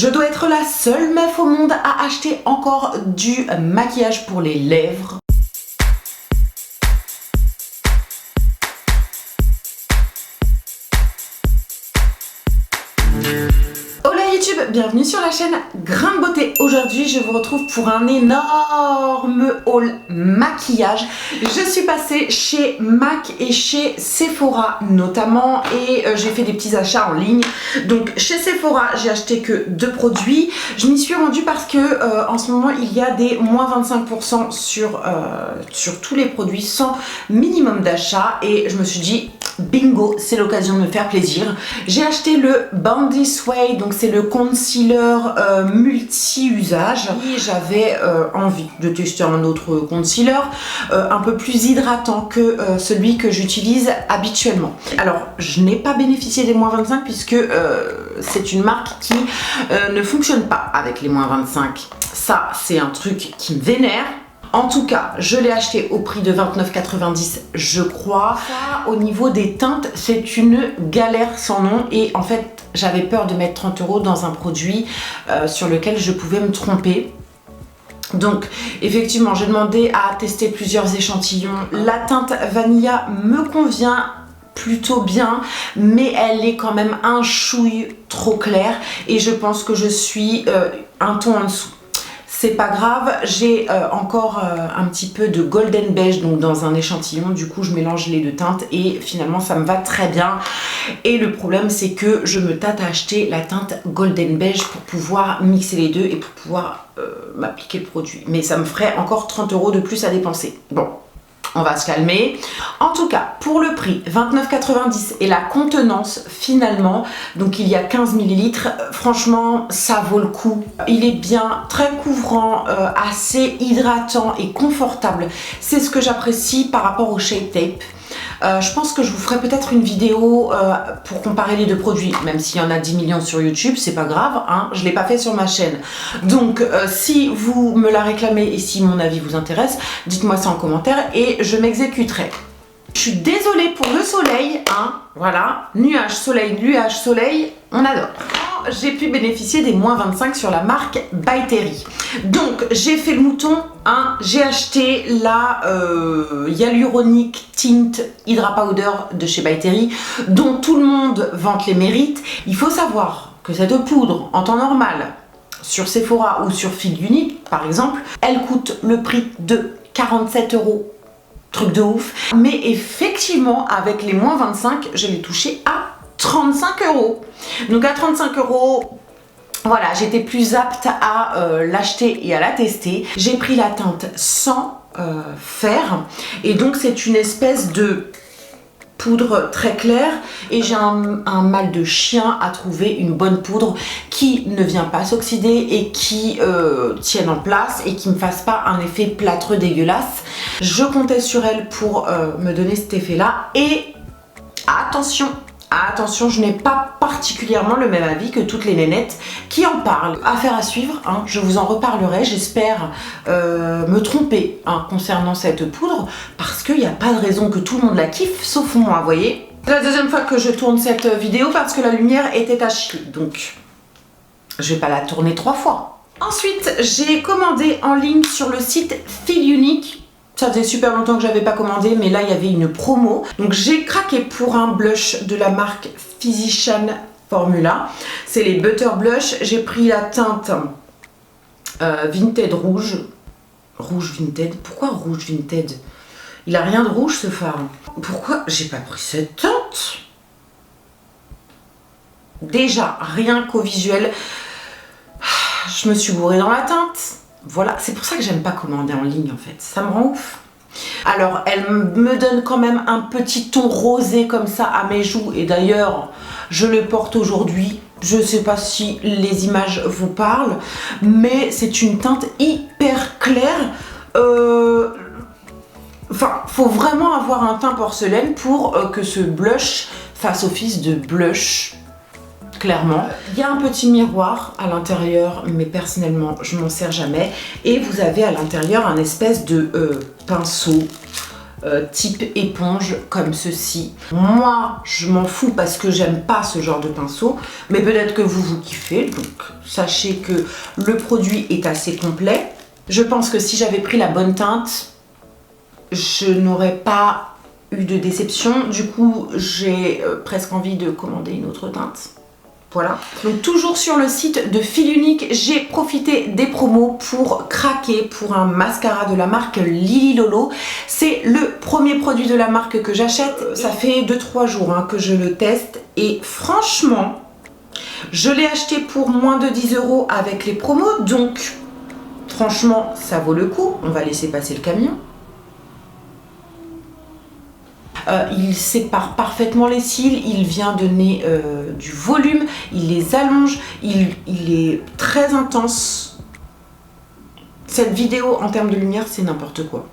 Je dois être la seule meuf au monde à acheter encore du maquillage pour les lèvres. YouTube, bienvenue sur la chaîne Grain de Beauté. Aujourd'hui je vous retrouve pour un énorme haul maquillage. Je suis passée chez MAC et chez Sephora notamment et j'ai fait des petits achats en ligne. Donc chez Sephora j'ai acheté que 2 produits. Je m'y suis rendue parce que en ce moment il y a des moins 25% sur tous les produits sans minimum d'achat et je me suis dit bingo, c'est l'occasion de me faire plaisir. J'ai acheté le Born This Way, donc c'est le concealer multi-usage. Et j'avais envie de tester un autre concealer un peu plus hydratant que celui que j'utilise habituellement. Alors, je n'ai pas bénéficié des moins 25 puisque c'est une marque qui ne fonctionne pas avec les moins 25. Ça, c'est un truc qui me vénère. En tout cas, je l'ai acheté au prix de 29,90 je crois. Ça, au niveau des teintes, c'est une galère sans nom et en fait, j'avais peur de mettre 30 € dans un produit sur lequel je pouvais me tromper. Donc effectivement, j'ai demandé à tester plusieurs échantillons. La teinte Vanilla me convient plutôt bien, mais elle est quand même un chouille trop claire et je pense que je suis un ton en dessous. C'est pas grave, j'ai encore un petit peu de golden beige donc dans un échantillon, du coup je mélange les deux teintes et finalement ça me va très bien. Et le problème c'est que je me tâte à acheter la teinte golden beige pour pouvoir mixer les deux et pour pouvoir m'appliquer le produit. Mais ça me ferait encore 30 € de plus à dépenser. Bon. On va se calmer. En tout cas, pour le prix, 29,90 et la contenance finalement, donc il y a 15 ml, franchement, ça vaut le coup. Il est bien, très couvrant, assez hydratant et confortable. C'est ce que j'apprécie par rapport au Shape Tape. Je pense que je vous ferai peut-être une vidéo pour comparer les deux produits, même s'il y en a 10 millions sur YouTube, c'est pas grave, hein, je ne l'ai pas fait sur ma chaîne. Donc si vous me la réclamez et si mon avis vous intéresse, dites-moi ça en commentaire et je m'exécuterai. Je suis désolée pour le soleil, hein, voilà, nuage, soleil, on adore. J'ai pu bénéficier des moins 25 sur la marque By Terry. Donc j'ai fait le mouton, hein, j'ai acheté la Hyaluronic Tint Hydra Powder de chez By Terry, dont tout le monde vante les mérites. Il faut savoir que cette poudre en temps normal sur Sephora ou sur Fil Unique par exemple, elle coûte le prix de 47 €. Truc de ouf. Mais effectivement, avec les moins 25, je l'ai touché à 35 €. Donc à 35 €, voilà, j'étais plus apte à l'acheter et à la tester. J'ai pris la teinte sans fer. Et donc c'est une espèce de poudre très claire et j'ai un mal de chien à trouver une bonne poudre qui ne vient pas s'oxyder et qui tienne en place et qui me fasse pas un effet plâtreux dégueulasse. Je comptais sur elle pour me donner cet effet là et attention, je n'ai pas particulièrement le même avis que toutes les nénettes qui en parlent. Affaire à suivre, hein, je vous en reparlerai, j'espère me tromper hein, concernant cette poudre parce qu'il n'y a pas de raison que tout le monde la kiffe sauf moi, vous voyez. C'est la deuxième fois que je tourne cette vidéo parce que la lumière était à chier, donc je vais pas la tourner 3 fois. Ensuite, j'ai commandé en ligne sur le site Fil Unique. Ça faisait super longtemps que j'avais pas commandé, mais là il y avait une promo. Donc j'ai craqué pour un blush de la marque Physician Formula. C'est les Butter Blush. J'ai pris la teinte Vinted rouge. Rouge Vinted. Pourquoi rouge Vinted? Il a rien de rouge ce fard. Pourquoi j'ai pas pris cette teinte? Déjà, rien qu'au visuel, je me suis bourrée dans la teinte. Voilà, c'est pour ça que j'aime pas commander en ligne en fait, ça me rend ouf. Alors elle me donne quand même un petit ton rosé comme ça à mes joues et d'ailleurs je le porte aujourd'hui. Je sais pas si les images vous parlent, mais c'est une teinte hyper claire. Enfin, faut vraiment avoir un teint porcelaine pour que ce blush fasse office de blush. Clairement, il y a un petit miroir à l'intérieur, mais personnellement je m'en sers jamais. Et vous avez à l'intérieur un espèce de pinceau type éponge comme ceci. Moi je m'en fous parce que j'aime pas ce genre de pinceau, mais peut-être que vous kiffez, donc sachez que le produit est assez complet. Je pense que si j'avais pris la bonne teinte, je n'aurais pas eu de déception. Du coup j'ai presque envie de commander une autre teinte. Voilà, donc toujours sur le site de Fil Unique, j'ai profité des promos pour craquer pour un mascara de la marque Lily Lolo. C'est le premier produit de la marque que j'achète. Ça fait 2-3 jours que je le teste et franchement, je l'ai acheté pour moins de 10 € avec les promos. Donc franchement, ça vaut le coup. On va laisser passer le camion. Il sépare parfaitement les cils, il vient donner du volume, il les allonge, il est très intense. Cette vidéo en termes de lumière, c'est n'importe quoi.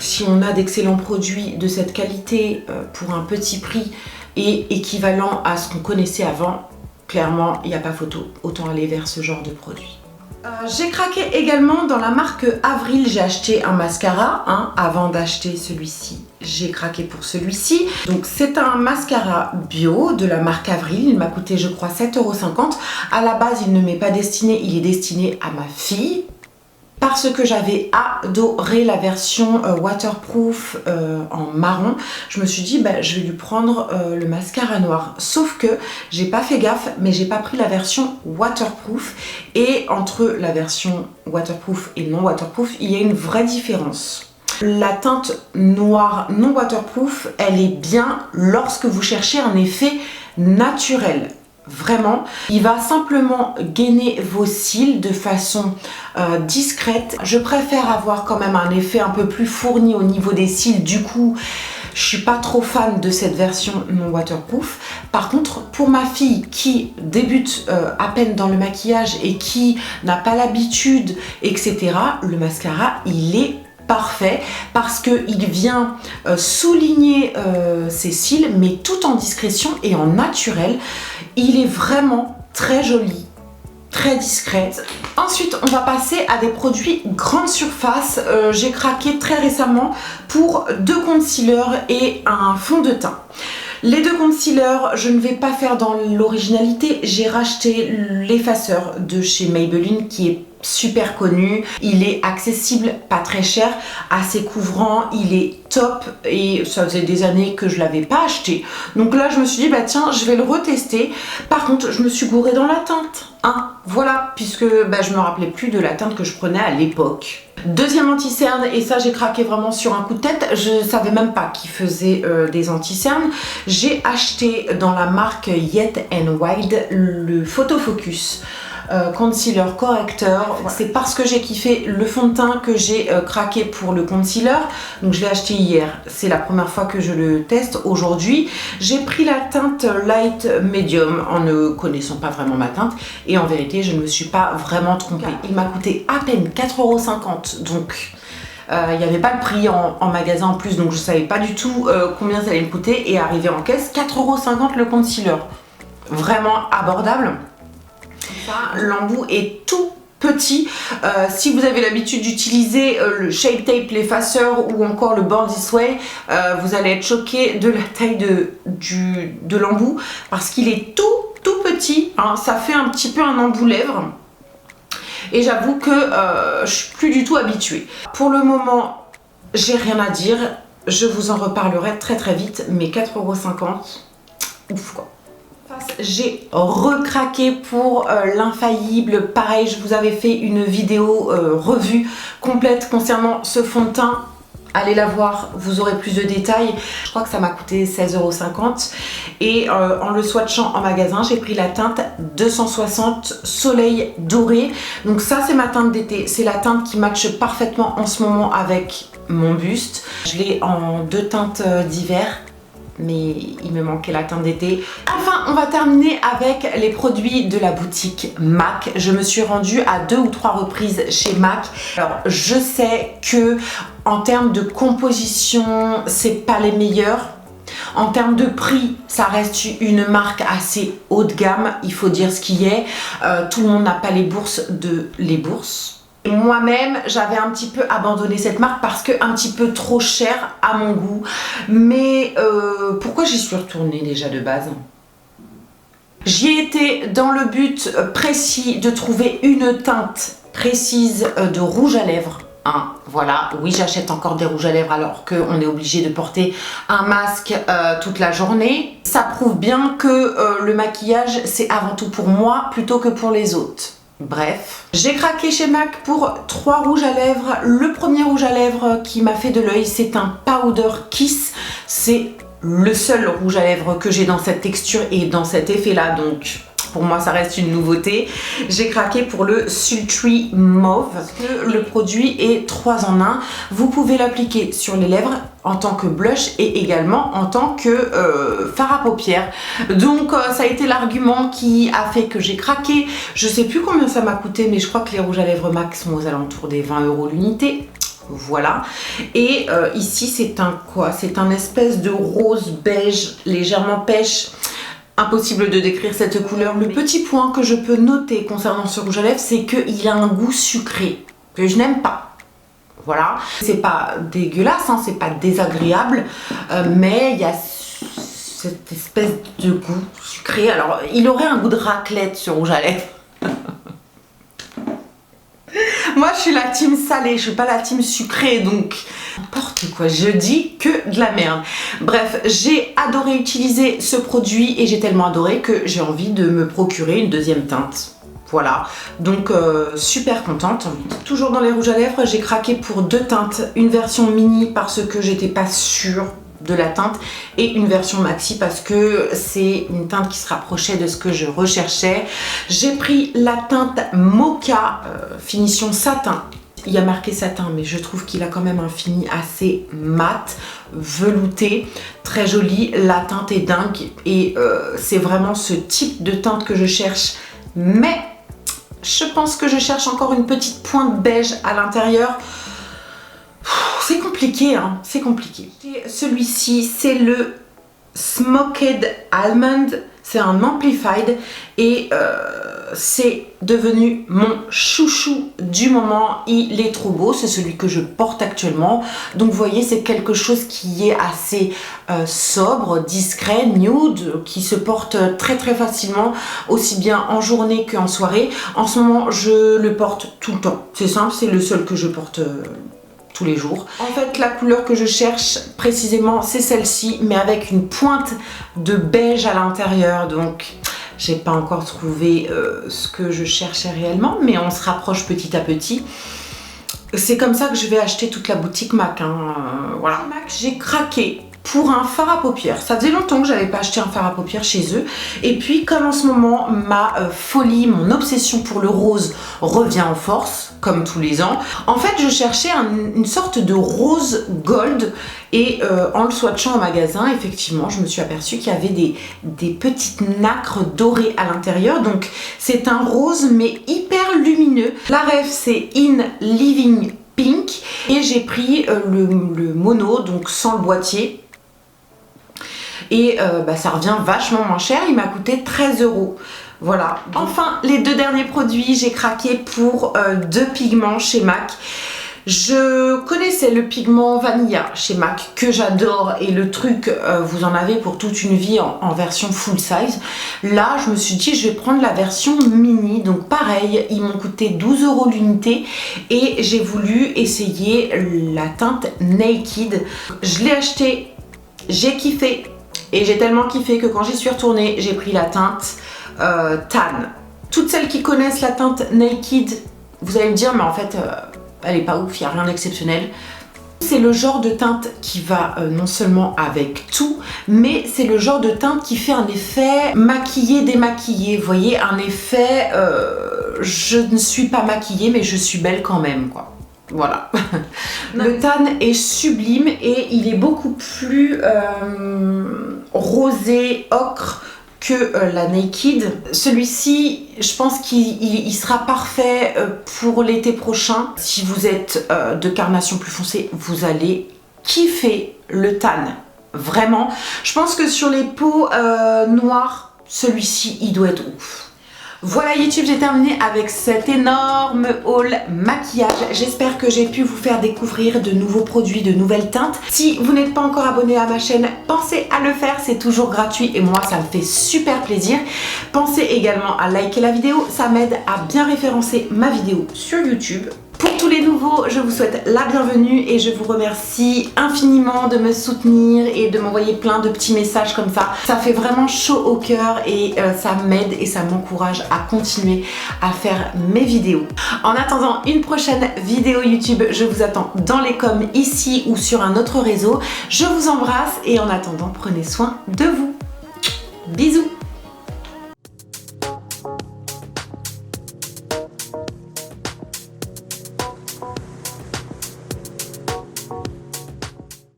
Si on a d'excellents produits de cette qualité pour un petit prix et équivalent à ce qu'on connaissait avant, clairement, il n'y a pas photo. Autant aller vers ce genre de produit. J'ai craqué également dans la marque Avril. J'ai acheté un mascara avant d'acheter celui-ci. J'ai craqué pour celui-ci. Donc c'est un mascara bio de la marque Avril. Il m'a coûté je crois 7,50 €. À la base il ne m'est pas destiné, il est destiné à ma fille. Parce que j'avais adoré la version waterproof en marron, je me suis dit je vais lui prendre le mascara noir. Sauf que j'ai pas fait gaffe, mais j'ai pas pris la version waterproof. Et entre la version waterproof et non waterproof, il y a une vraie différence. La teinte noire non waterproof, elle est bien lorsque vous cherchez un effet naturel. Vraiment, il va simplement gainer vos cils de façon discrète. Je préfère avoir quand même un effet un peu plus fourni au niveau des cils. Du coup, je suis pas trop fan de cette version non waterproof. Par contre, pour ma fille qui débute à peine dans le maquillage et qui n'a pas l'habitude, etc., le mascara, il est parfait parce qu'il vient souligner ses cils, mais tout en discrétion et en naturel. Il est vraiment très joli, très discret. Ensuite, on va passer à des produits grande surface. J'ai craqué très récemment pour 2 concealers et un fond de teint. Les 2 concealers, je ne vais pas faire dans l'originalité. J'ai racheté l'effaceur de chez Maybelline qui est super connu. Il est accessible, pas très cher, assez couvrant, il est top et ça faisait des années que je l'avais pas acheté. Donc là, je me suis dit, tiens, je vais le retester. Par contre, je me suis gourée dans la teinte. Voilà, puisque je me rappelais plus de la teinte que je prenais à l'époque. Deuxième anti-cerne, et ça j'ai craqué vraiment sur un coup de tête, je savais même pas qu'ils faisaient des anti-cernes. J'ai acheté dans la marque Yet n Wild le Photo Focus concealer correcteur. C'est parce que j'ai kiffé le fond de teint que j'ai craqué pour le concealer. Donc je l'ai acheté hier, c'est la première fois que je le teste aujourd'hui. J'ai pris la teinte light medium en ne connaissant pas vraiment ma teinte et en vérité je ne me suis pas vraiment trompée. Il m'a coûté à peine 4,50 €, donc il n'y avait pas le prix en magasin en plus, donc je savais pas du tout combien ça allait me coûter, et arrivé en caisse 4,50 € le concealer, vraiment abordable. L'embout est tout petit. Si vous avez l'habitude d'utiliser le Shape Tape, l'effaceur ou encore le Born This Way, vous allez être choqué de la taille de l'embout parce qu'il est tout petit. Ça fait un petit peu un embout lèvre. Et j'avoue que je suis plus du tout habituée. Pour le moment, j'ai rien à dire. Je vous en reparlerai très vite. Mais 4,50 €, ouf quoi. J'ai recraqué pour l'infaillible. Pareil, je vous avais fait une vidéo revue complète concernant ce fond de teint. Allez la voir, vous aurez plus de détails. Je crois que ça m'a coûté 16,50 €. Et en le swatchant en magasin, j'ai pris la teinte 260 Soleil Doré. Donc ça, c'est ma teinte d'été. C'est la teinte qui matche parfaitement en ce moment avec mon buste. Je l'ai en 2 teintes d'hiver, mais il me manquait la teinte d'été. Enfin, on va terminer avec les produits de la boutique MAC. Je me suis rendue à 2 ou 3 reprises chez MAC. Alors, je sais que en termes de composition, c'est pas les meilleurs. En termes de prix, ça reste une marque assez haut de gamme, il faut dire ce qui est. Tout le monde n'a pas les bourses. Moi-même, j'avais un petit peu abandonné cette marque parce que un petit peu trop cher à mon goût. Mais pourquoi j'y suis retournée déjà de base? J'y étais dans le but précis de trouver une teinte précise de rouge à lèvres. Hein, voilà, oui, j'achète encore des rouges à lèvres alors qu'on est obligé de porter un masque toute la journée. Ça prouve bien que le maquillage, c'est avant tout pour moi plutôt que pour les autres. Bref, j'ai craqué chez MAC pour 3 rouges à lèvres. Le premier rouge à lèvres qui m'a fait de l'œil, c'est un Powder Kiss. C'est le seul rouge à lèvres que j'ai dans cette texture et dans cet effet là, donc pour moi ça reste une nouveauté. J'ai craqué pour le Sultry Mauve parce que le produit est 3 en 1. Vous pouvez l'appliquer sur les lèvres en tant que blush et également en tant que fard à paupières. Donc ça a été l'argument qui a fait que j'ai craqué. Je sais plus combien ça m'a coûté, mais je crois que les rouges à lèvres MAC sont aux alentours des 20 € l'unité. Voilà, et ici c'est un quoi? C'est un espèce de rose beige, légèrement pêche. Impossible de décrire cette couleur. Le petit point que je peux noter concernant ce rouge à lèvres, c'est qu'il a un goût sucré, que je n'aime pas. Voilà, c'est pas dégueulasse, hein, c'est pas désagréable, mais il y a cette espèce de goût sucré. Alors, il aurait un goût de raclette ce rouge à lèvres. Moi je suis la team salée, je suis pas la team sucrée, donc n'importe quoi, je dis que de la merde. Bref, j'ai adoré utiliser ce produit et j'ai tellement adoré que j'ai envie de me procurer une deuxième teinte. Voilà, donc super contente. Toujours dans les rouges à lèvres, j'ai craqué pour 2 teintes, une version mini parce que j'étais pas sûre de la teinte et une version maxi parce que c'est une teinte qui se rapprochait de ce que je recherchais. J'ai pris la teinte Mocha finition satin. Il y a marqué satin, mais je trouve qu'il a quand même un fini assez mat, velouté, très joli. La teinte est dingue et c'est vraiment ce type de teinte que je cherche, mais je pense que je cherche encore une petite pointe beige à l'intérieur. C'est compliqué, hein, c'est compliqué. Celui-ci, c'est le Smoked Almond. C'est un Amplified et c'est devenu mon chouchou du moment. Il est trop beau, c'est celui que je porte actuellement. Donc vous voyez, c'est quelque chose qui est assez sobre, discret, nude, qui se porte très très facilement, aussi bien en journée qu'en soirée. En ce moment, je le porte tout le temps. C'est simple, c'est le seul que je porte tous les jours. En fait, la couleur que je cherche précisément, c'est celle-ci, mais avec une pointe de beige à l'intérieur. Donc, j'ai pas encore trouvé ce que je cherchais réellement, mais on se rapproche petit à petit. C'est comme ça que je vais acheter toute la boutique MAC. Hein. Voilà. MAC, j'ai craqué pour un fard à paupières. Ça faisait longtemps que j'avais pas acheté un fard à paupières chez eux. Et puis, comme en ce moment, ma folie, mon obsession pour le rose revient en force, comme tous les ans. En fait, je cherchais une sorte de rose gold et en le swatchant au magasin, effectivement, je me suis aperçue qu'il y avait des petites nacres dorées à l'intérieur. Donc, c'est un rose mais hyper lumineux. La ref, c'est In Living Pink et j'ai pris le mono, donc sans le boîtier. Et ça revient vachement moins cher, il m'a coûté 13 €. Voilà. Enfin, les 2 derniers produits, j'ai craqué pour 2 pigments chez MAC. Je connaissais le pigment Vanilla chez MAC que j'adore et le truc, vous en avez pour toute une vie en version full size. Là, je me suis dit, je vais prendre la version mini. Donc pareil, ils m'ont coûté 12 € l'unité et j'ai voulu essayer la teinte Naked. Je l'ai acheté, j'ai kiffé. Et j'ai tellement kiffé que quand j'y suis retournée, j'ai pris la teinte Tan. Toutes celles qui connaissent la teinte Naked, vous allez me dire, mais en fait, elle est pas ouf, il n'y a rien d'exceptionnel. C'est le genre de teinte qui va non seulement avec tout, mais c'est le genre de teinte qui fait un effet maquillé, démaquillé. Vous voyez, un effet, je ne suis pas maquillée, mais je suis belle quand même, quoi. Voilà. Le tan est sublime et il est beaucoup plus rosé, ocre que la Naked. Celui-ci, je pense qu'il sera parfait pour l'été prochain. Si vous êtes de carnation plus foncée, vous allez kiffer le tan. Vraiment. Je pense que sur les peaux noires, celui-ci, il doit être ouf. Voilà YouTube, j'ai terminé avec cet énorme haul maquillage. J'espère que j'ai pu vous faire découvrir de nouveaux produits, de nouvelles teintes. Si vous n'êtes pas encore abonné à ma chaîne, pensez à le faire, c'est toujours gratuit et moi ça me fait super plaisir. Pensez également à liker la vidéo, ça m'aide à bien référencer ma vidéo sur YouTube. Pour tous les nouveaux, je vous souhaite la bienvenue et je vous remercie infiniment de me soutenir et de m'envoyer plein de petits messages comme ça. Ça fait vraiment chaud au cœur et ça m'aide et ça m'encourage à continuer à faire mes vidéos. En attendant une prochaine vidéo YouTube, je vous attends dans les coms ici ou sur un autre réseau. Je vous embrasse et en attendant, prenez soin de vous. Bisous!